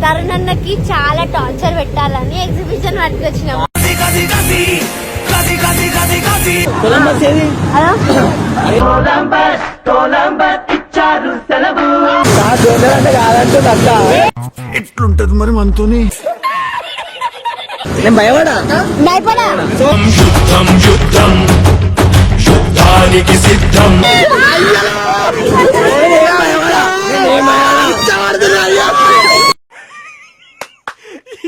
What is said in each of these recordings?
తరుణన్నకి చాలా టార్చర్ పెట్టాలని ఎగ్జిబిషన్ పట్టుకొచ్చినాము. ఎట్లుంటది మరి మనతోని? భయపడా సిద్ధం.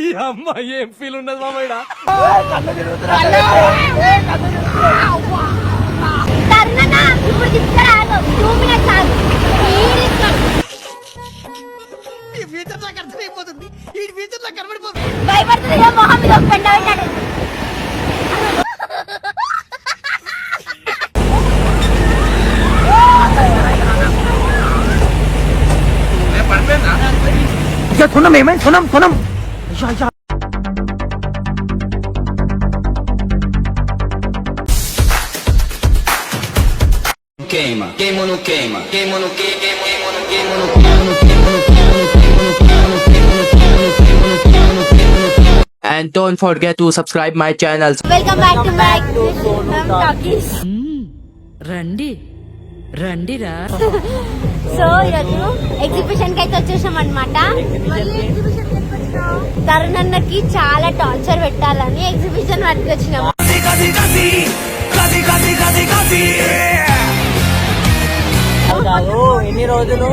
ఈ అమ్మ ఏం ఫీల్ ఉన్నది మామయ్య? భయపడుతుంది మొహం మీద పెండ పెట్టాడు. సునం ఏమైంది? సునం queima, queima ou não queima, queima ou não queima, queima ou não queima, And don't forget to subscribe my channel. Welcome back to my talkies. రండిరా. సో ఈరోజు ఎగ్జిబిషన్ కి అయితే వచ్చేసాం అనమాట. తరుణన్నకి చాలా టార్చర్ పెట్టాలని ఎగ్జిబిషన్ పట్టుకొచ్చినాము. ఎన్ని రోజులు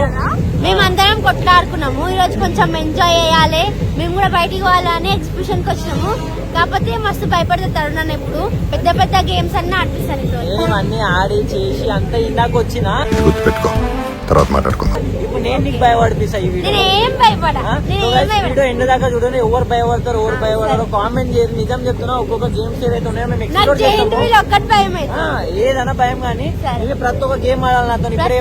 మేమందరం కొట్లాడుకున్నాము. ఈ రోజు కొంచెం ఎంజాయ్ చేయాలి, మేము కూడా బయటికి పోవాలని ఎగ్జిబిషన్ కి వచ్చినాము. కాకపోతే మస్తు భయపడితే తరుణన్న ఇప్పుడు పెద్ద పెద్ద గేమ్స్ అన్ని ఆడిపిస్తాను. అన్ని ఆడి చేసి అంత ఇందాక వచ్చిన గుర్తుపెట్టుకో, తర్వాత మాట్లాడుకుందాం. ఇప్పుడు నేను నీకు భయపడిపిస్తా. ఈ నేనేం భయపడా వీడియో ఎండ్ దాకా చూడండి. ఎవరు భయపడతారు ఎవరు భయపడతారు కామెంట్ చేసి. నిజం చెప్తున్నా, ఒక్కొక్క గేమ్స్ ఏదైతే ఉన్నాయో మేము ఒక్కటి భయం ఏదైనా భయం కానీ ప్రతి ఒక్క గేమ్ ఆడాలి నాతో. ఇప్పుడే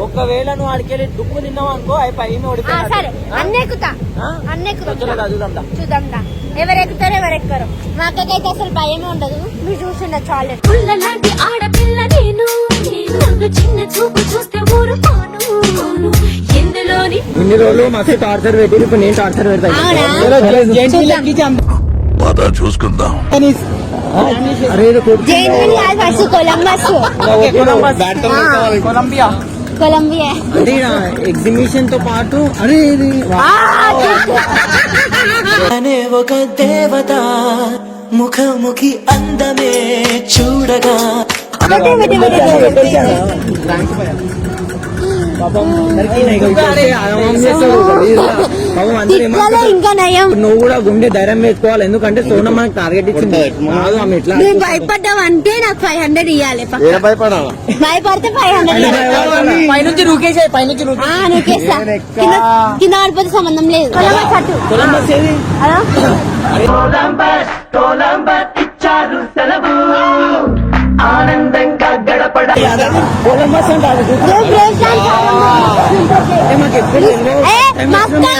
ఒకవేళ నువ్వు ఆడికెళ్ళి దుక్కు తిన్నావు అనుకో అయిపోయి సరే అన్నెక్కుతా చూద్దాం ఎవరు ఎక్కుతారో ఎవరు ఎక్కరు. మా అక్కకైతే అసలు భయమే ఉండదు. మీరు చూసిండ చాలా ఆడపిల్ల నేను చిన్న చూపు చూస్తే ఇన్ని రోజులు మస్తు టార్చర్ పెట్టి ఇప్పుడు నేను టార్చర్ పెడతాను. చూసుకుందాం. కొలంబియా అంటే ఎగ్జిబిషన్ తో పాటు అరే ఇది అనే ఒక దేవత ముఖముఖి అందమే చూడగా ఇంకా నయం. నువ్వు కూడా గుండె ధైర్యం వేసుకోవాలి. ఎందుకంటే సోనం మనకు టార్గెట్ ఇచ్చింది. భయపడ్డావు అంటే నాకు 500 ఇవ్వాలి. భయపడితే 500 పైనుంచి రూకేసాయి. పైనుంచి నూకేస్తా. కింద పడిపోతే సంబంధం లేదు. ఆనందంగా గడపడ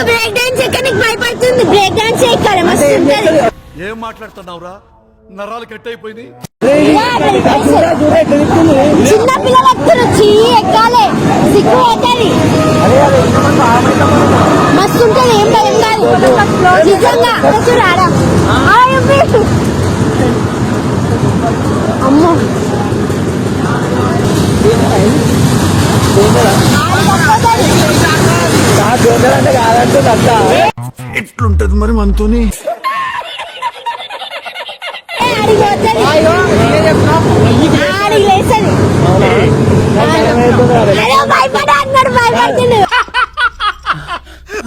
బ్రేక్ డాన్స్ ఎక్కడికి భయపడుతుంది. బ్రేక్ డాన్స్ ఎక్కాలి మస్తు ఉంటది. ఏం మాట్లాడుతున్నావురా? నరాలు కట్ అయిపోయింది. చిన్న పిల్లలు ఎక్కాలి, సిగ్గు అవుతుంది. మస్తు ఉంటది. ఏం భయం కాదు నిజంగా. రాడా అమ్మో ఎట్లుంటది మరి మనతోని? భయపడా అన్నాడు.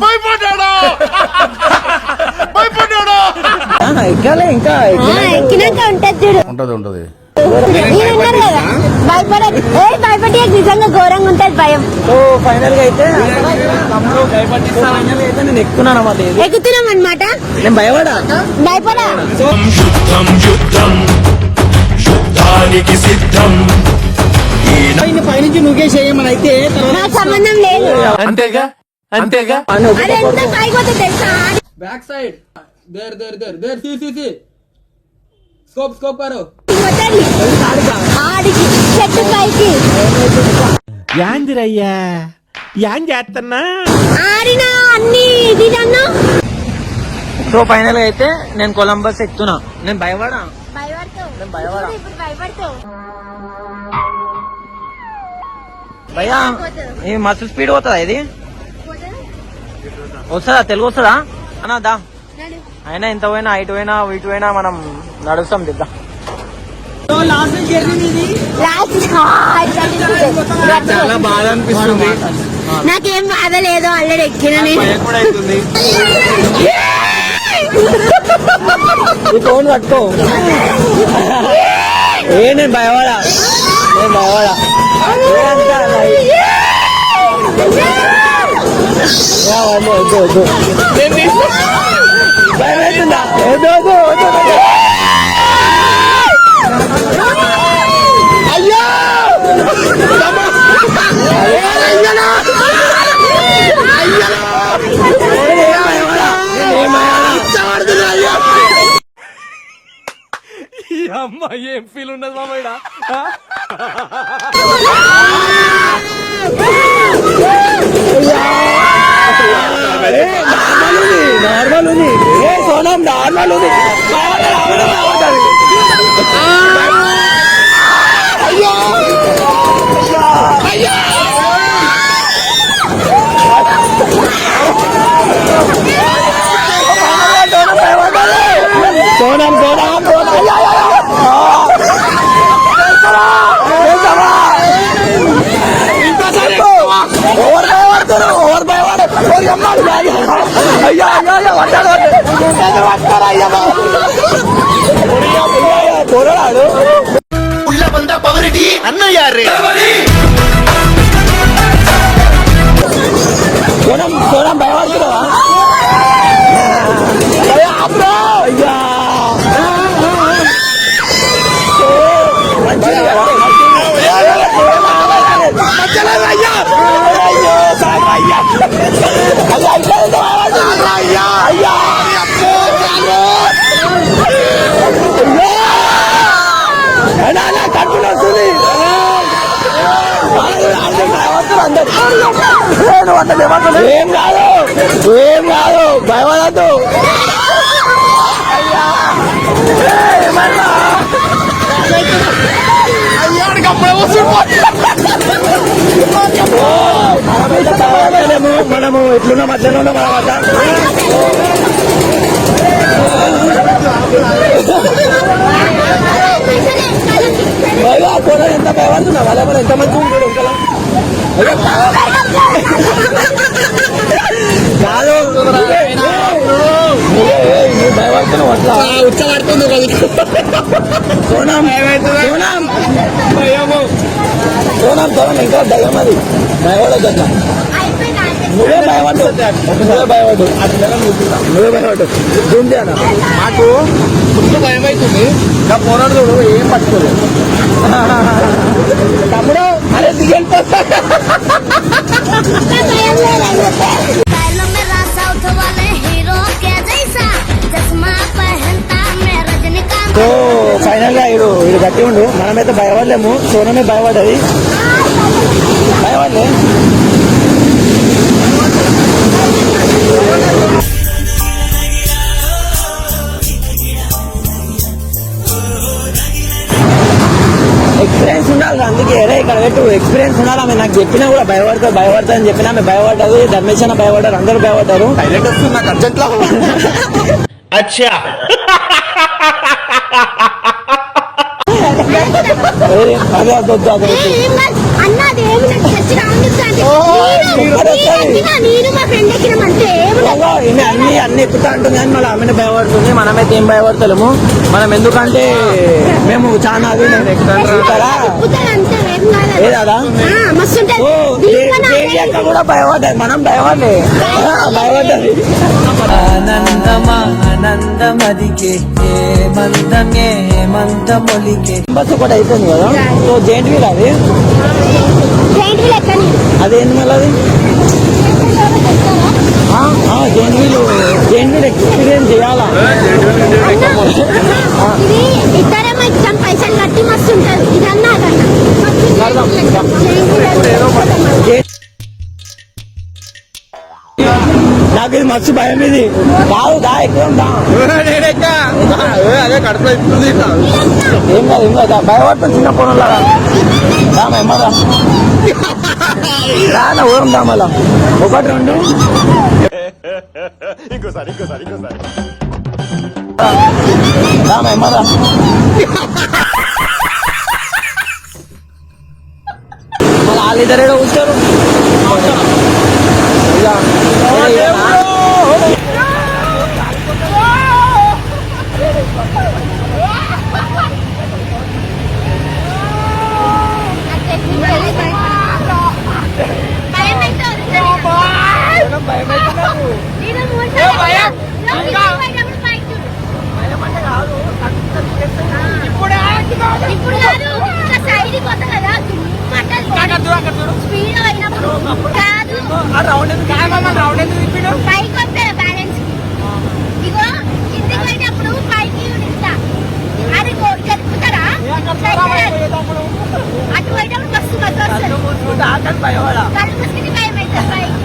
భయపడుతుంది. ఎక్కాలి ఇంకా ఎక్కినాక ఉంటది ఉంటది. భయపడదు. భయపడి నిజంగా ఘోరంగా ఉంటది భయం. సో ఫైనల్ గా అయితే నేను ఎక్కుతున్నాను అన్నమాట. ఎక్కుతున్నాం అనమాట. నేను భయపడా పైనుంచి నువ్వే చేయమని అయితే నాకు సంబంధం లేదు. అంతేగా పైపోతే తెలుసా? బ్యాక్ సైడ్ స్కోప్ కరో ఆడికి చెట్టు పైకి యాందిరయ్యా యాన్ చేస్తున్నా ఆడినా అన్ని ఇది అన్నా సో ఫైనల్ గా అయితే నేను కొలంబస్ ఎక్కుతున్నా. నేను భయపడా. భయపడతావు నేను భయపడా. ఇప్పుడు భయపడతావు. భయ్యా ఈ మస్తు స్పీడ్ పోతుందా ఇది? వస్తుందా? తెలుగు వస్తుందా అన్నా? దా అయినా ఇంత పోయినా ఇటు పోయినా ఇటు పోయినా మనం నడుస్తాం దిద్దా. చాలా బాధ అనిపిస్తుంది. నాకేం బాధ లేదు, ఆల్రెడీ ఎక్కిన ఫోన్ పట్టుకో. నేను భయపడా. భయమవుతుందా? అయ్యో ఈ అమ్మ ఏం ఫీల్ ఉండదు మామయ్య. నార్మల్ ఉంది సోనం, నార్మల్ ఉంది. అయ్యో సోనం ఓవర్ భయపడు. అయ్యా పోరాడు అన్నయ్యారే సోనం భయపడుతున్నావా? అయ్యా కట్టుకుని వస్తుంది. ఏం కాదు భయపడద్దు. మనము ఎట్లున్నా మధ్యలో ఉన్నాం అన్నమాట. కూడా ఎంత భయపడుతున్నా వాళ్ళ మన ఎంత మంచి ఉంటాడు ఇంకా కాదు భయపడుతున్నావు అట్లా ఉచ్చబడుతుంది కదా. సోనం ఇంకా దయ్యం అది భయపడద్దు అట్లా. నువ్వే భయపడ్డు అన్న. నాకు ఫుల్ భయం అవుతుంది. నా పోరాడు చూడు ఏం పట్టుకోలేదు. తమ్ముడు అదే సో ఫైనల్ గా ఇడు గట్టి ఉండు. మనమైతే భయపడలేము, సోనమే భయపడ్డది. భయపడలే ఎక్స్పీరియన్స్ ఉండాలి. అందుకే అరే ఇక్కడ పెట్టు ఎక్స్పీరియన్స్ ఉండాలి. ఆమె నాకు చెప్పినా కూడా భయపడతా అని చెప్పినా ఆమె భయపడ్డది. ధర్మేష్ అన్న భయపడ్డారు, అందరూ భయపడ్డారు. నాకు అర్జెంట్ లా అచ్చా అదే అదొద్దు అన్ని ఎక్కుతా ఉంటుంది కానీ మళ్ళీ ఆమెను భయపడుతుంది. మనమైతే ఏం భయపడతలేము. మనం ఎందుకంటే మేము చాలా ఏదా కూడా భయపడ్డాయి. మనం భయపడ్డది. ఆనందమానందమదికే మందమొలికే బస్సు కూడా అయిపోయింది కదా. సో జెయింట్ వీల్ అదేంటి మళ్ళీ అది జెయింట్ వీల్ ఎక్స్పీరియన్స్ చేయాలా? ఇద్దరేమో ఎగ్జామ్ పైసలు కట్టి మస్తు ఉంటుంది. ఇదన్నా అదన్నా నాకు ఇది మస్తు భయం ఇది కాదు దా ఎక్కువ అదే కడుపులో ఇప్పుడు ఏం కాదు భయపడుతుంది చిన్న పొలంలాగా రామరా రానా ఊరం దా మళ్ళా 1 2 ఇంకోసారి రామరా మళ్ళీ వాళ్ళిద్దరు కూర్చోరు ఇప్పుడు కాదు ఇంకా సైడ్ కొత్త కదా స్పీడ్ అయినప్పుడు కాదు పైకి వస్తారా బ్యాలెన్స్ ఇగో కిందికి పోయినప్పుడు పైకి ఇస్తా అది జరుపుతారా అటు పోయినప్పుడు బస్సు వస్తుంది భయం అవుతుంది పైకి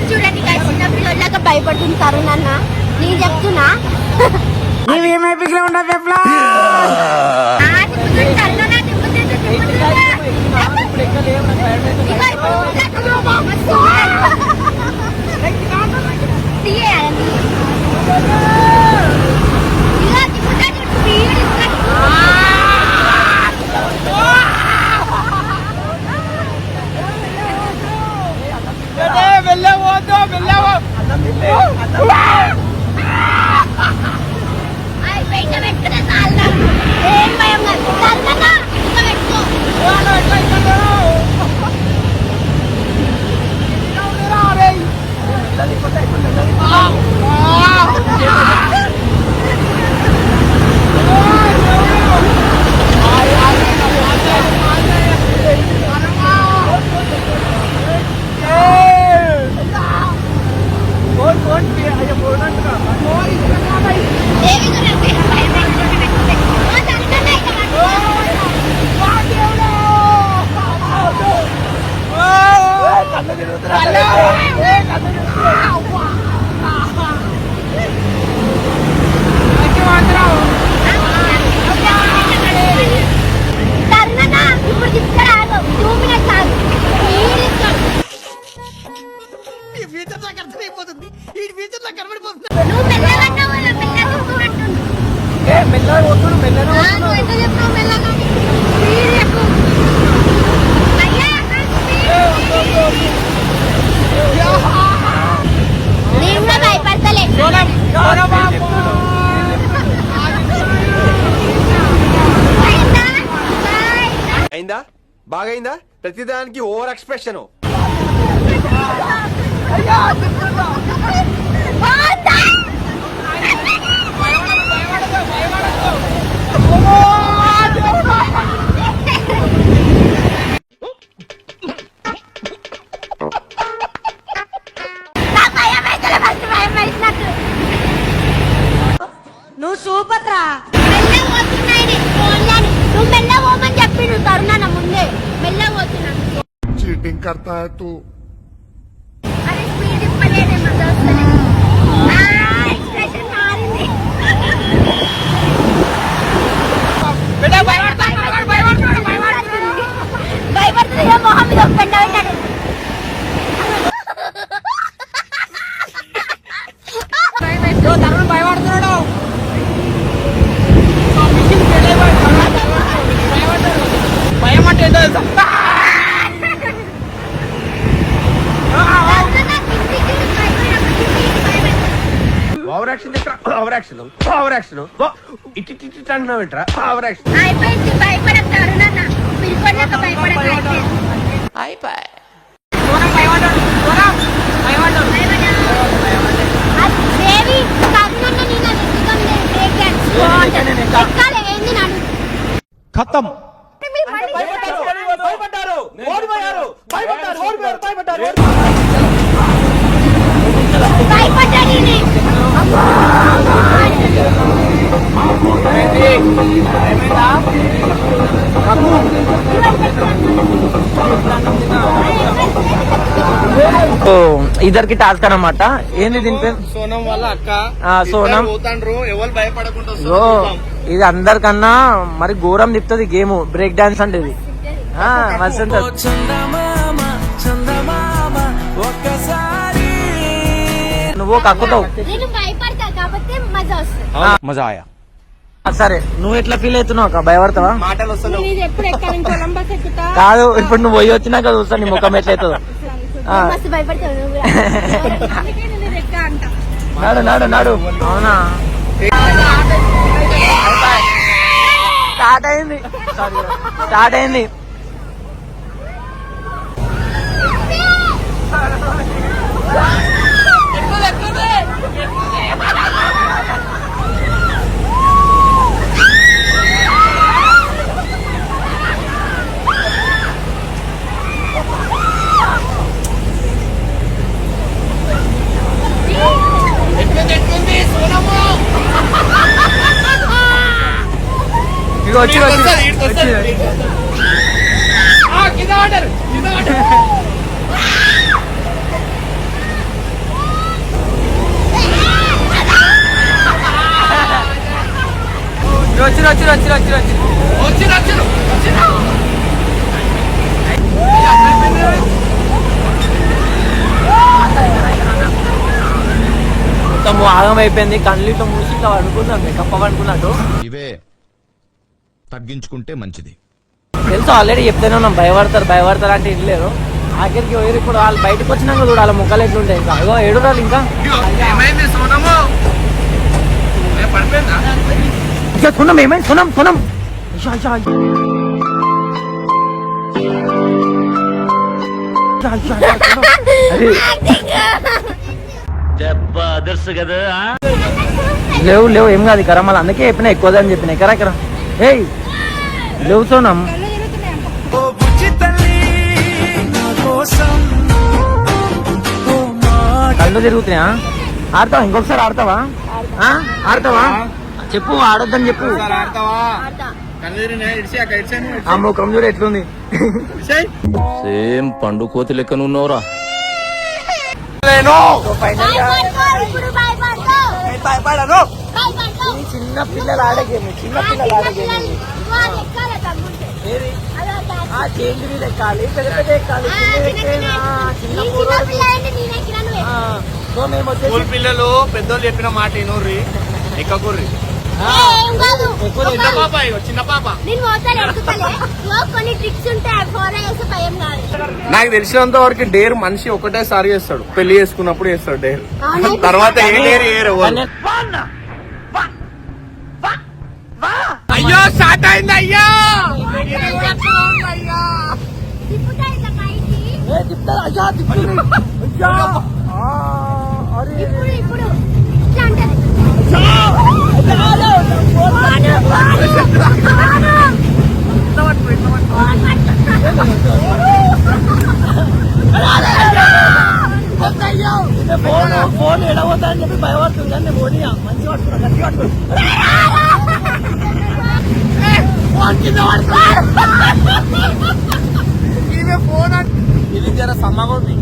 చూడండి చిన్న పిల్లలాగా భయపడుతుంది తరుణ్ అన్న నేను చెప్తున్నా ఏం భయం కాదు పెట్టుకో ఇప్పుడు తీసుకురాదు 2 మినిట్స్ ఆగు నువ్వు మెల్లగా నేను కూడా భయపడతలే అయిందా బాగైందా ప్రతిదానికి ఓవర్ ఎక్స్ప్రెషన్ నువ్వు సూపర్ రా నువ్వు మెల్ల పోమని చెప్పి నువ్వు తరుణాన ముందే మెల్ల పోతున్నాను चीटिंग करता है तू అరే స్పీడ్ ఇప్పలేదే మజా వస్తలే ఎక్స్ప్రెషన్ మారింది భయపడుతుంది మొహం మీద పెండ పెట్టాడు భయపడుతున్నాడు భయం అంటే ఏంటో తెలుసా over action over action over action ఇటు అంటున్నావు ఏంట్రా ఓవర్ యాక్షన్ అయిపోయింది భయపడతారు నాన్న పిలుపడలేక భయపడక అయిపోయింది దేవి కర్ణన్న నేను నిజంగా బ్రేక్ డాన్స్ ఎక్కాలి ఏంది నన్ను ఖతం భయపడ్డారు ఓడిపోయారు భయపడ్డారు భయపడ్డాడు ఇద్దరికి టాస్క్ అన్నమాట. ఏంది దీని పేరు? సోనం వాళ్ళ అక్క సోనం పోతాండ్రు, ఎవరు భయపడకుండా ఓ, ఇది అందరికన్నా మరి ఘోరం తిప్పుతుంది గేమ్. బ్రేక్ డాన్స్ అంటే ఇది మస్తు ఉంటది. నువ్వు కక్కుతావు. నేను భయపడతా కాబట్టి మజా వస్తుంది. మజా ఆయా. సరే, నువ్వు ఎట్లా ఫీల్ అవుతున్నావు అక్క? భయపడతావా? మాటలు వస్తలేవు. నేను ఎప్పుడు ఎక్కాను కొలంబస్ ఎక్కుతా. కాదు, ఇప్పుడు నువ్వు పోయి వచ్చినాక చూస్తా నీ ముఖం ఎట్లయితుందో. మస్తు భయపడతావు నువ్వు కూడా. అందుకే నేను ఎక్కా అంట. నాడు నాడు నాడు. అవునా, స్టార్ట్ అయింది. స్టార్ట్ అయింది. ఇక వచ్చి మొత్తం ఆగం అయిపోయింది. కళ్ళు ఇట్లా మూసి ఇట్లా పడుకున్నాం, కప్ప పడుకున్నట్టు. ఇవే తగ్గించుకుంటే మంచిది. తెలుసు, ఆల్రెడీ చెప్తూనే ఉన్నాం భయపడతారు అంటే ఇల్లేరు. ఆఖరికి పోయి ఇప్పుడు వాళ్ళు బయటకు వచ్చినాక చూడు వాళ్ళ ముఖాలు ఎట్లుంటాయి. ఇంకా అగో ఏడురాలు ఇంకా ఏమైంది సోనము? పడిపోయిందా? సునం ఏమైంది? సునం లేవు ఏం కాదు కరా. మళ్ళీ అందుకే చెప్పిన ఎక్కువదని చెప్పిన ఎకరా. ఏయ్ లేవు సోనం. కళ్ళు తిరుగుతున్నాయా? ఆడతావా? ఇంకొకసారి ఆడతావా? చెప్పు, ఆడొద్దని చెప్పు. ఆ ముఖం చూడు ఎట్లుంది. సేమ్ పండు కోతి లెక్క నున్నోరా. ఇప్పుడు భయపడతావు. చిన్న పిల్లలు ఆడే గేమ్. వాళ్ళు ఎక్కాలి తమ్ముంటే. చేంజ్ మీద ఎక్కాలి, పెద్ద ఎక్కాలి. సో మేము వచ్చేసి పిల్లలు పెద్దోళ్ళు చెప్పిన మాట వినూర్రి, ఎక్కకుర్రి. చిన్న పాప కొన్ని ట్రిక్స్ ఉంటాయి, ఫాలో చేస్తే భయం కాదు. నాకు తెలిసినంత వరకు డేర్ మనిషి ఒకటేసారి చేస్తాడు, పెళ్లి చేసుకున్నప్పుడు చేస్తాడు డేర్. అవునా? తర్వాత ఏ డేర్ ఏరు. అయ్యో స్టార్ట్ అయింది. అయ్యో ఇప్పుడు ఇట్లా అంటది. ఫోన్ ఎడబోతా అని చెప్పి భయపడుతుంది కానీ పోనీయా. మంచి పట్టుకున్నా, గట్టి పట్టుకున్నా. ఇది జర సమ్మగా ఉంది.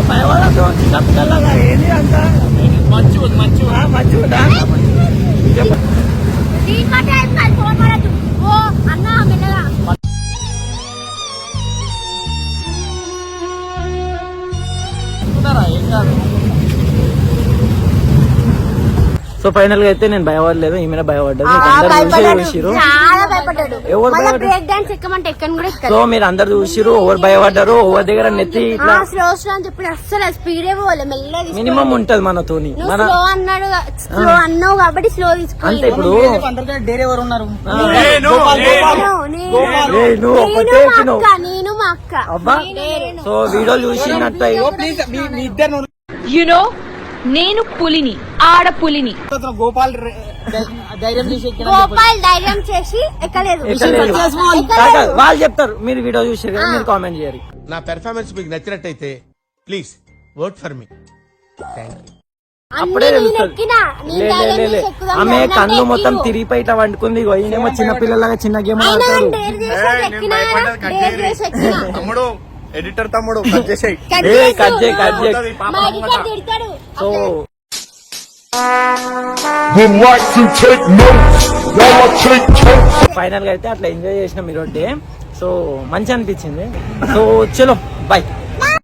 భయపడదు చిన్న పిల్లగా. ఏంది అంత మంచిగా ఫోన్ పడద్దు. ఓ అన్న మెల్లగా. ఏం కాదు. సో ఫైనల్ గా అయితే నేను భయపడలేదు, ఈమె భయపడ్డది. చాలా భయపడ్డాడు. ఎవరు భయపడ్డారు? బ్రేక్ డాన్స్ ఎక్కమంటే ఎక్కని కూడా ఎక్కదు. సో మీరు అందరు చూసిరు, ఎవరు భయపడ్డారు, ఎవరి దగ్గర నెత్తి ఇట్లా స్లో అని చెప్పి అస్సలు స్పీడే పోలే, మెల్లగా మినిమం ఉంటది మనతోని. మన స్లో అన్నాడు, స్లో అన్నావు కాబట్టి స్లో తీసుకో. అంటే ఇప్పుడు నేను మా అక్క. అబ్బా, సో వీడియో చూసినట్టు You know, నేను పులిని ఆడ పులిని. గోపాల్ ధైర్యం చేసి గోపాల్ ధైర్యం చేసి ఎక్కలేదు. వాళ్ళు చెప్తారు, మీరు వీడియో చూసారు కదా, మీరు కామెంట్ చేయరు. నా పెర్ఫార్మెన్స్ మీకు నచ్చినట్టయితే ప్లీజ్ ఓట్ ఫర్ మీ. అప్పుడే తెలుస్తుంది. ఆమె కళ్ళు మొత్తం తిరిగిపోయి ఇట్లా వండుకుంది. ఈయనేమో చిన్న పిల్లలాగా చిన్న గేమ్ ఆడతాడు. తమ్ముడు ఎడిటర్ తమ్ముడు కట్ చేసేయ్. కట్ చేయి. సో ఫైనల్ గా అయితే అట్లా ఎంజాయ్ చేసినాం ఈరోజు డే. సో మంచి అనిపించింది. సో చలో బాయ్.